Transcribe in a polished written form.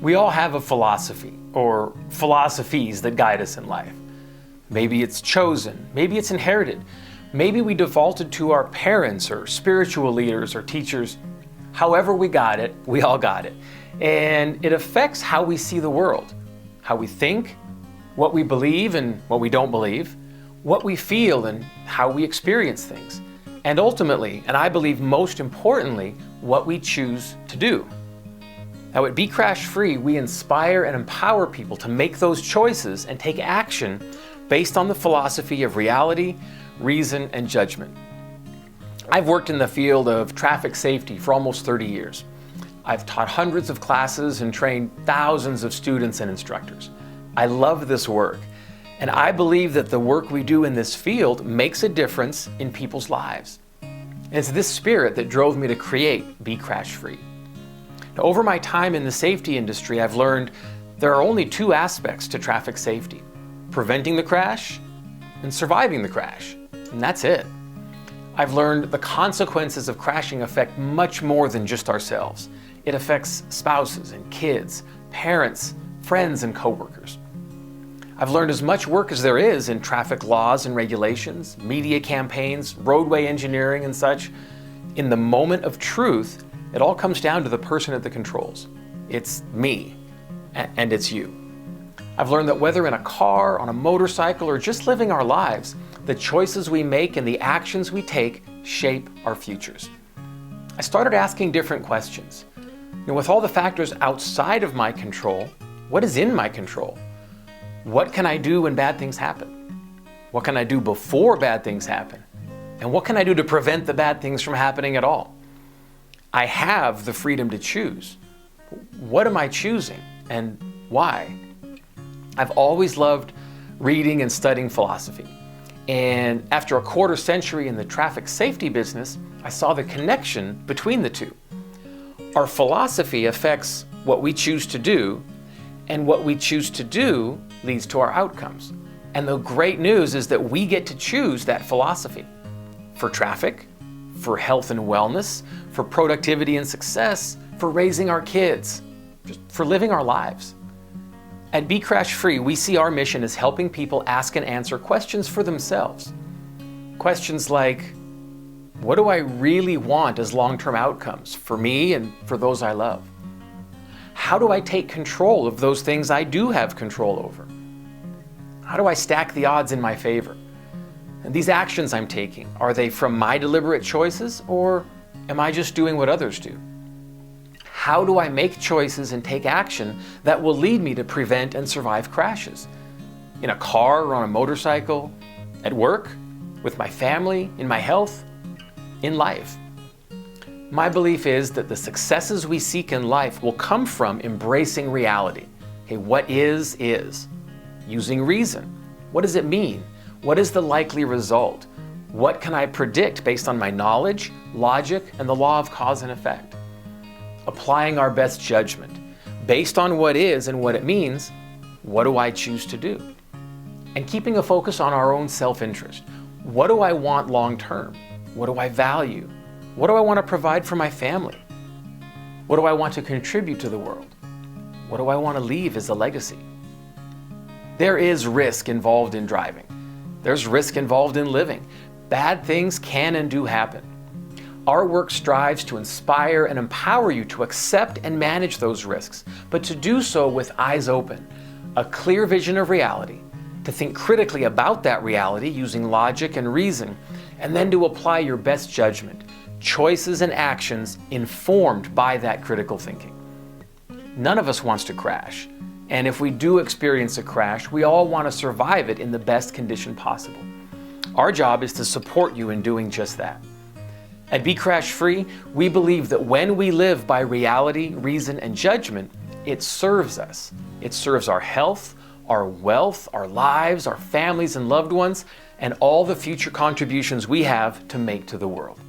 We all have a philosophy or philosophies that guide us in life. Maybe it's chosen, maybe it's inherited, maybe we defaulted to our parents or spiritual leaders or teachers. However we got it, we all got it. And it affects how we see the world, how we think, what we believe and what we don't believe, what we feel and how we experience things, and ultimately, and I believe most importantly, what we choose to do. Now at Be Crash Free, we inspire and empower people to make those choices and take action based on the philosophy of reality, reason, and judgment. I've worked in the field of traffic safety for almost 30 years. I've taught hundreds of classes and trained thousands of students and instructors. I love this work, and I believe that the work we do in this field makes a difference in people's lives. And it's this spirit that drove me to create Be Crash Free. Now, over my time in the safety industry, I've learned there are only two aspects to traffic safety: preventing the crash and surviving the crash, and that's it. I've learned the consequences of crashing affect much more than just ourselves. It affects spouses and kids, parents, friends, and coworkers. I've learned as much work as there is in traffic laws and regulations, media campaigns, roadway engineering, and such. In the moment of truth, it all comes down to the person at the controls. It's me, and it's you. I've learned that whether in a car, on a motorcycle, or just living our lives, the choices we make and the actions we take shape our futures. I started asking different questions. With all the factors outside of my control, what is in my control? What can I do when bad things happen? What can I do before bad things happen? And what can I do to prevent the bad things from happening at all? I have the freedom to choose. What am I choosing and why? I've always loved reading and studying philosophy. And after a quarter century in the traffic safety business, I saw the connection between the two. Our philosophy affects what we choose to do, and what we choose to do leads to our outcomes. And the great news is that we get to choose that philosophy for traffic, for health and wellness, for productivity and success, for raising our kids, just for living our lives. At Be Crash Free, we see our mission as helping people ask and answer questions for themselves. Questions like, what do I really want as long-term outcomes for me and for those I love? How do I take control of those things I do have control over? How do I stack the odds in my favor? And these actions I'm taking, are they from my deliberate choices, or am I just doing what others do? How do I make choices and take action that will lead me to prevent and survive crashes? In a car or on a motorcycle, at work, with my family, in my health, in life. My belief is that the successes we seek in life will come from embracing reality. Okay, what is. Using reason. What does it mean? What is the likely result? What can I predict based on my knowledge, logic, and the law of cause and effect? Applying our best judgment. Based on what is and what it means, what do I choose to do? And keeping a focus on our own self-interest. What do I want long-term? What do I value? What do I want to provide for my family? What do I want to contribute to the world? What do I want to leave as a legacy? There is risk involved in driving. There's risk involved in living. Bad things can and do happen. Our work strives to inspire and empower you to accept and manage those risks, but to do so with eyes open, a clear vision of reality, to think critically about that reality using logic and reason, and then to apply your best judgment, choices and actions informed by that critical thinking. None of us wants to crash, and if we do experience a crash, we all want to survive it in the best condition possible. Our job is to support you in doing just that. At Be Crash Free, we believe that when we live by reality, reason, and judgment, it serves us. It serves our health, our wealth, our lives, our families and loved ones, and all the future contributions we have to make to the world.